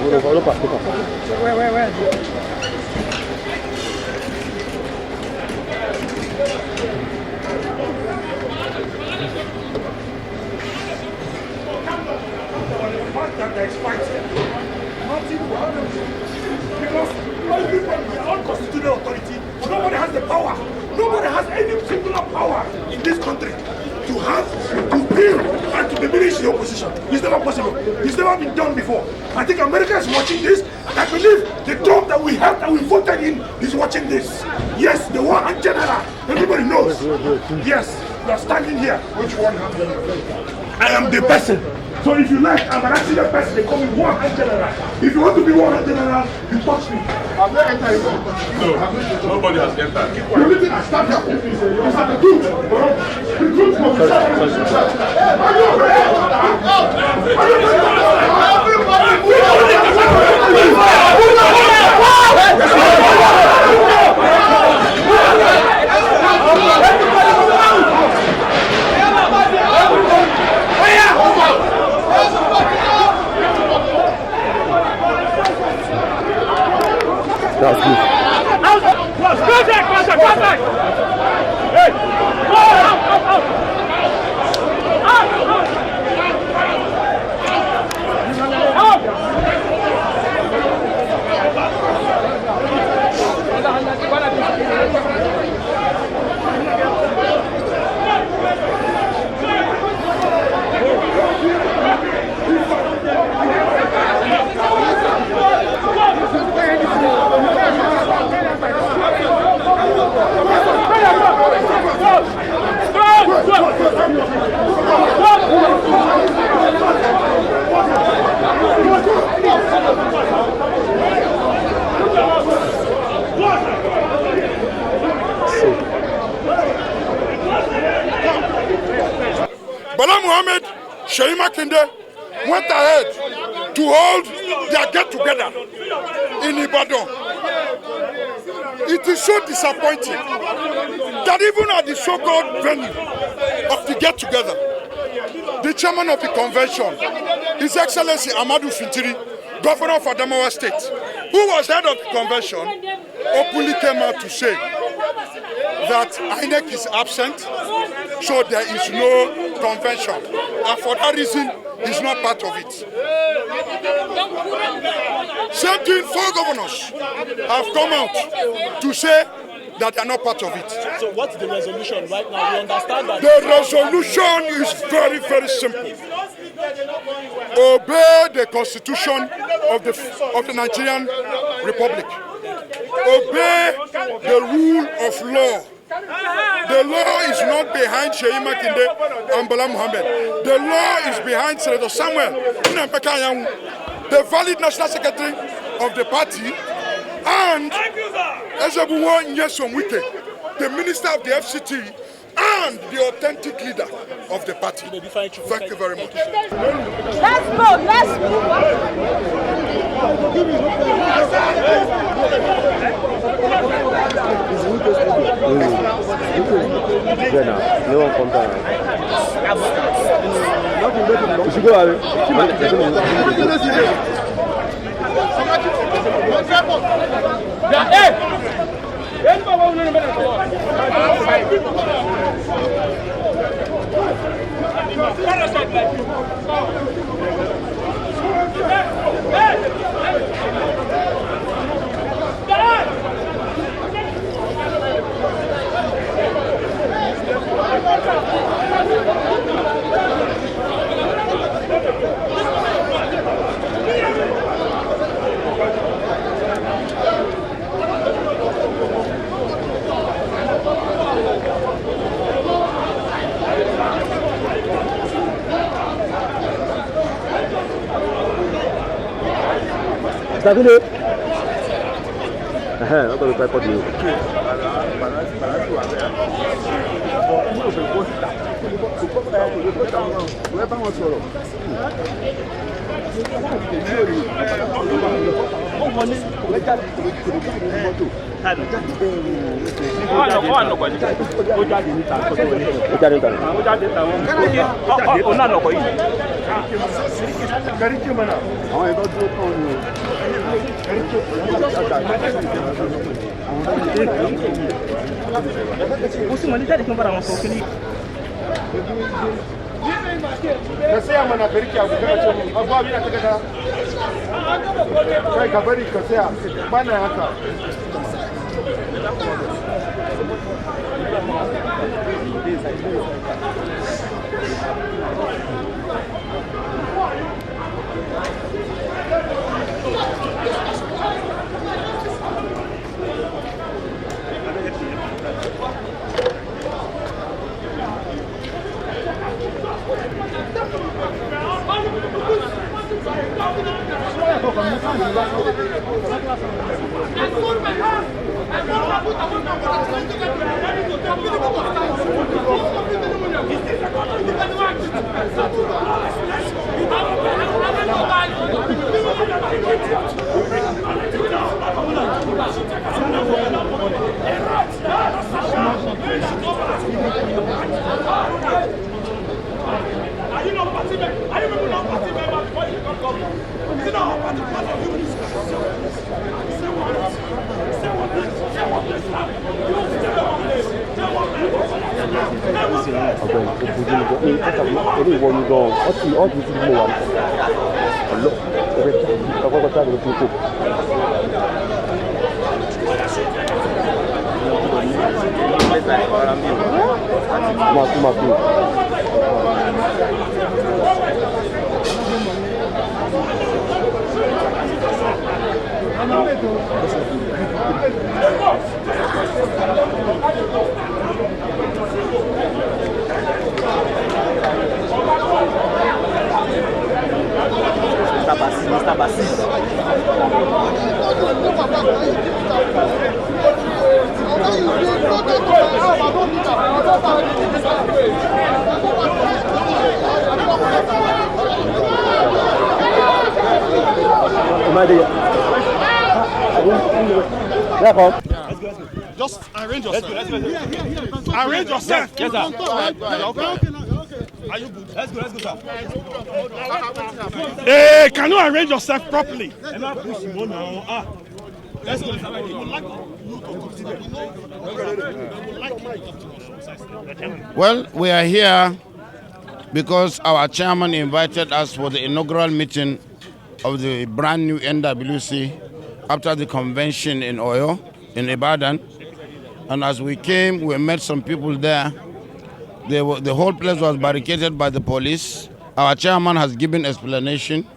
Because everybody, unconstitutional authority, nobody has the power. Nobody has any singular power in this country to build and to diminish the opposition. It's never possible. It's never been done before. I think America is watching this. I believe the Trump that we have, that we voted in, is watching this. Yes, the war and general. Everybody knows. Yes, we are standing here. Which one? I am the person. So if you like, I'm an accident person. They call me war and general. If you want to be war and general, you touch me. Have they entered? No, nobody has entered. The only thing I stand here is that the truth. The truth must be That's good. Contact! Hey! Bala Mohammed, Makinde went ahead to hold their get-together in Ibadan. It is so disappointing that even at the so-called venue of the get-together, the chairman of the convention, His Excellency Ahmadu Fintiri, governor of Adamawa State, who was head of the convention, openly came out to say that INEC is absent, so there is no convention, and for that reason, he's not part of it. Same thing, 4 governors have come out to say that they are not part of it. So what's the resolution right now? We understand that the resolution is very, very simple. Obey the constitution of the Nigerian Republic. Obey the rule of law. The law is not behind Makinde and Bala Mohammed. The law is behind Senator Samuel, the valid national secretary of the party, and Ezebuwo Nyesom-Wike, the minister of the FCT, and the authentic leader of the party. Thank you very much. Let's go, let's No one comes down. You should go away. Davide. Non te lo fai po' di Just arrange yourself. Arrange yourself. Yes, sir. Are you good? Let's go, sir. Hey, can you arrange yourself properly? Let's go, Well, we are here because our chairman invited us for the inaugural meeting of the brand new NWC after the convention in Oyo, in Ibadan. And as we came, we met some people there. The whole place was barricaded by the police. Our chairman has given explanation.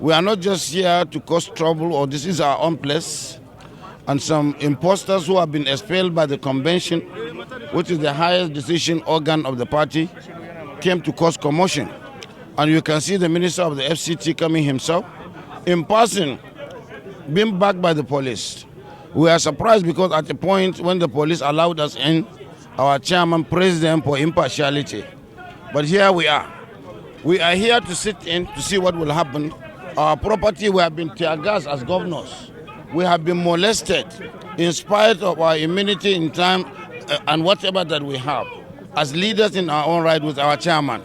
We are not just here to cause trouble, or this is our own place. And some imposters who have been expelled by the convention, which is the highest decision organ of the party, came to cause commotion. And you can see the minister of the FCT coming himself, in person, being backed by the police. We are surprised because at the point when the police allowed us in, our chairman praised them for impartiality. But here we are. We are here to sit in to see what will happen. Our property, we have been tear gassed as governors. We have been molested in spite of our immunity in time and whatever that we have as leaders in our own right with our chairman.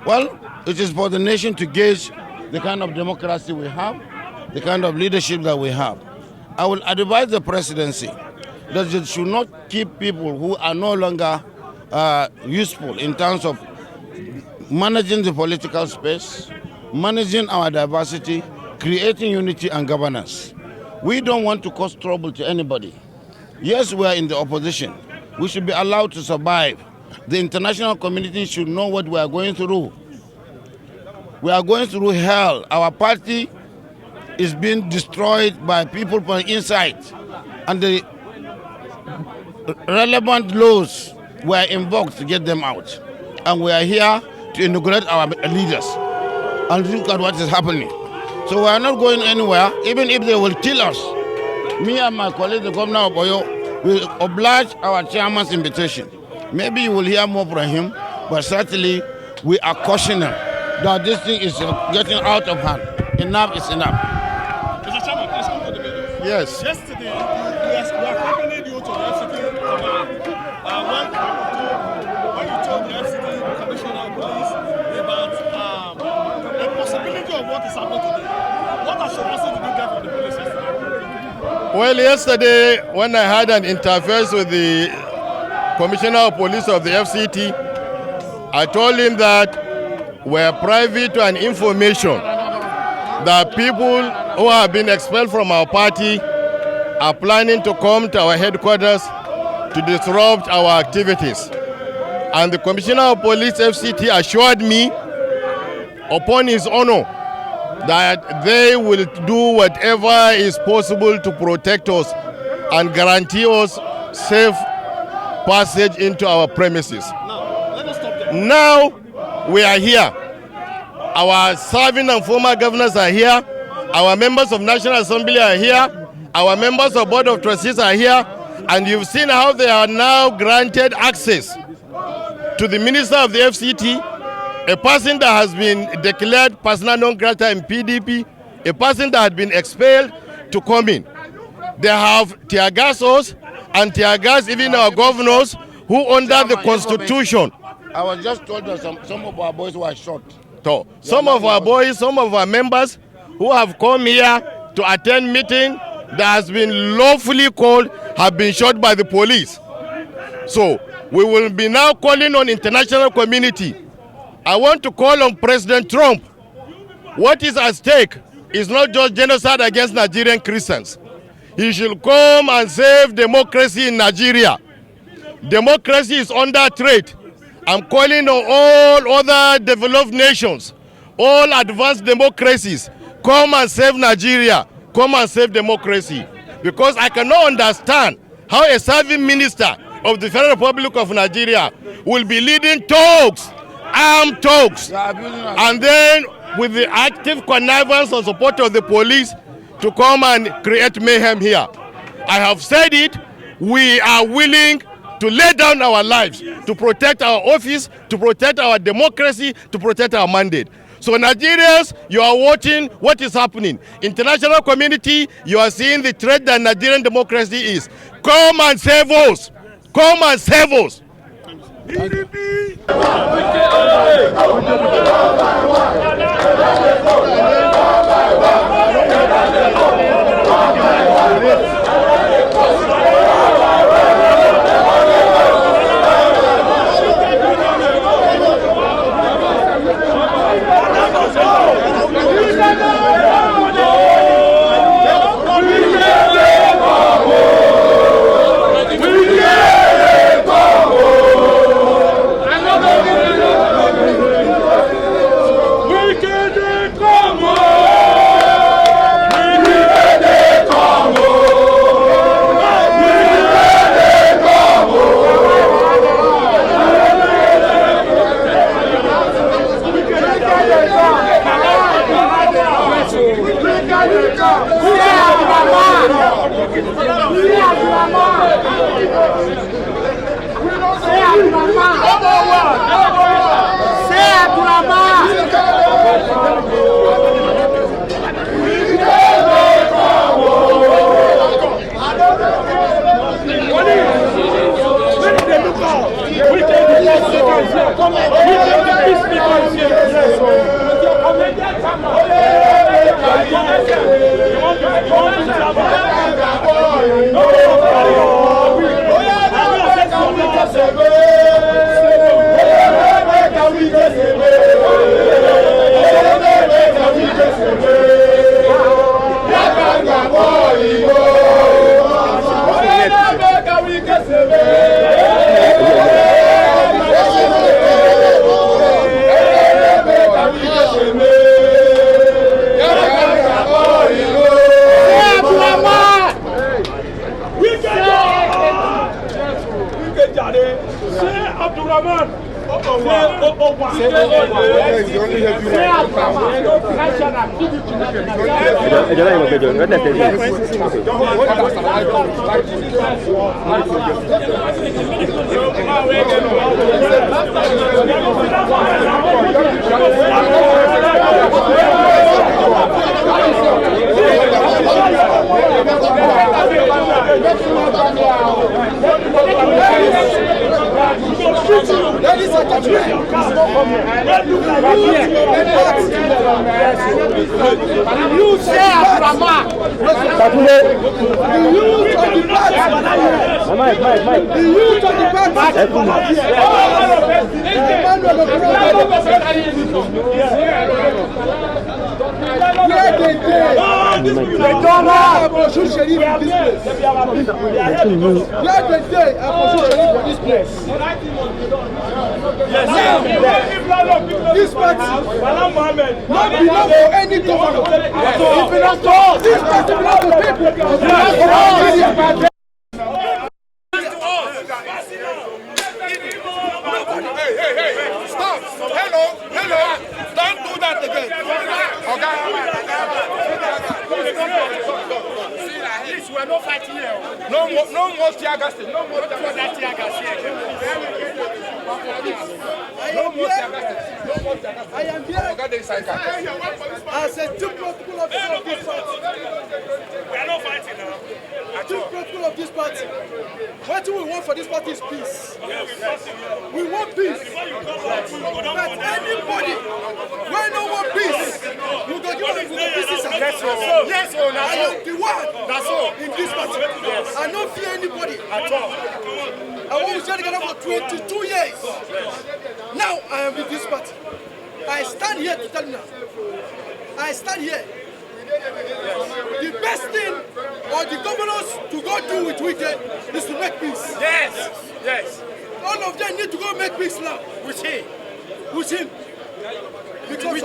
Well, it is for the nation to gauge the kind of democracy we have, the kind of leadership that we have. I will advise the presidency that it should not keep people who are no longer useful in terms of managing the political space, managing our diversity, creating unity and governance. We don't want to cause trouble to anybody. Yes, we are in the opposition. We should be allowed to survive. The international community should know what we are going through. We are going through hell. Our party is being destroyed by people from inside. And the relevant laws were invoked to get them out. And we are here to inaugurate our leaders. And look at what is happening. So we are not going anywhere, even if they will kill us. Me and my colleague, the governor of Oyo, will oblige our chairman's invitation. Maybe you will hear more from him, But certainly, we are cautioning that this thing is getting out of hand. Enough is enough. Mr. Chairman, please come to the middle. Yes. Yesterday, we accompanied you to the FCT command. When you told the FCT Commissioner of Police about the possibility of what is happening today, what assurance did you get from the police yesterday? Well, yesterday, when I had an interface with the Commissioner of Police of the FCT, I told him that we're privy to an information that people who have been expelled from our party are planning to come to our headquarters to disrupt our activities. And the Commissioner of Police FCT assured me, upon his honor, that they will do whatever is possible to protect us and guarantee us safe passage into our premises. Now we are here. Our serving and former governors are here. Our members of National Assembly are here. Our members of Board of Trustees are here. And you've seen how they are now granted access to the Minister of the FCT, a person that has been declared persona non grata in PDP, a person that had been expelled, to come in. They have tear gas us and tear gas even our governors who under the Constitution. I was just told that some of our boys were shot. So, some of our boys, some of our members who have come here to attend meeting that has been lawfully called have been shot by the police. So we will be now calling on international community. I want to call on President Trump. What is at stake is not just genocide against Nigerian Christians. He should come and save democracy in Nigeria. Democracy is under threat. I'm calling on all other developed nations, all advanced democracies, come and save Nigeria, come and save democracy. Because I cannot understand how a serving minister of the Federal Republic of Nigeria will be leading talks, armed talks, and then with the active connivance and support of the police to come and create mayhem here. I have said it, we are willing to lay down our lives, to protect our office, to protect our democracy, to protect our mandate. So Nigerians, you are watching what is happening. International community, you are seeing the threat that Nigerian democracy is. Come and save us. Come and save us. PDP! You say Abraham. The youth of the party. Mike. The youth of the party. Where they this place. This party not belong to any government. This party belongs to people. Hey, stop. Hello. Don't do that again. Please, we are not fighting here. No more tear gas. No more tear gas here. I am here as a chief protocol officer of this party. We are not fighting now. Chief protocol of this party. What we want for this party is peace. We want peace. But anybody when no want peace, you go give us peace. Yes, I am the one. That's all in this party. Yes. I don't fear anybody at all. I want to stay together for 22 years. Now I am with this party. I stand here to tell you now. I stand here. The best thing or the governors to go do with Wike is to make peace. Yes. All of them need to go make peace now. With him. Because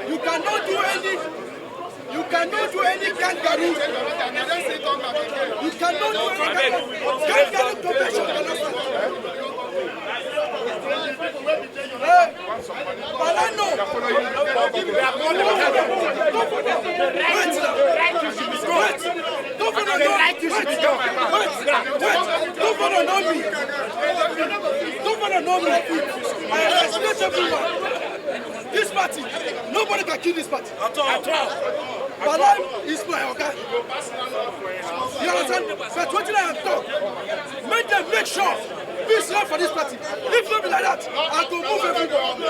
you cannot do any kangaroo. You cannot do any kangaroo convention. Bala no. Governor know me. I respect everyone. This party, nobody can kill this party. At all. Bala is my okay. You understand? But what did I have done? Make them make sure peace love for this party. If not be like that, I go move everybody.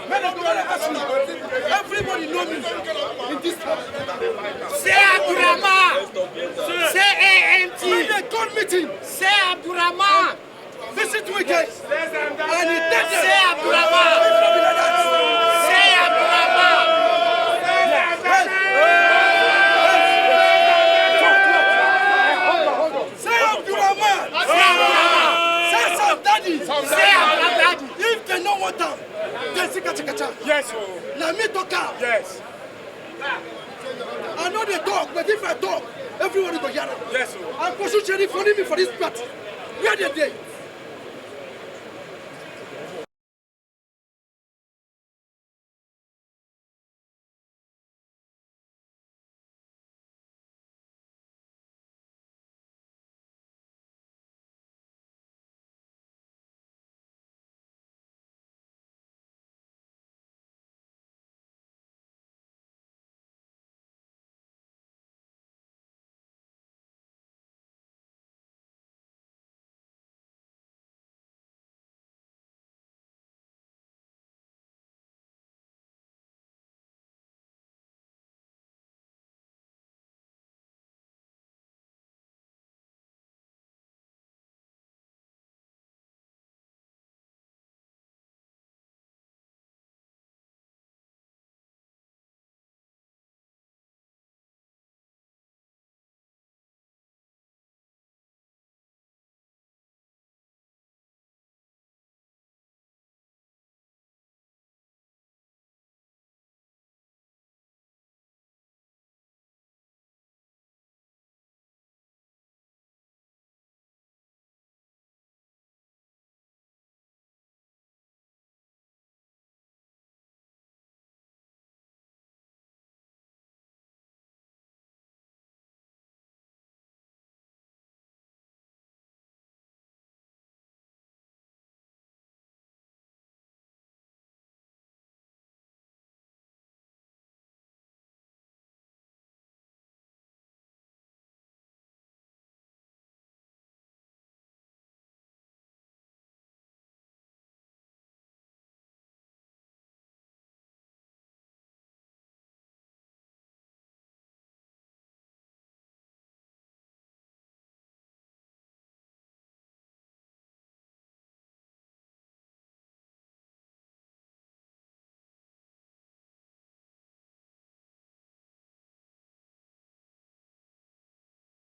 Men of God ask me. Everybody know me in this party. Say Abdurrahman. Say AMT. When they call meeting, say Abdurrahman. Visit Wike. And he takes them. Say Abdurrahman. Say Abdurrahman. Say Abdurrahman. Say some daddy. Say Abdurrahman. If they don't want them, they see kacha. Yes. Now me talk out. Yes. I know they talk, but if I talk, everyone will go yard. Yes. I'm pushing Sheriff for me for this party. Where they?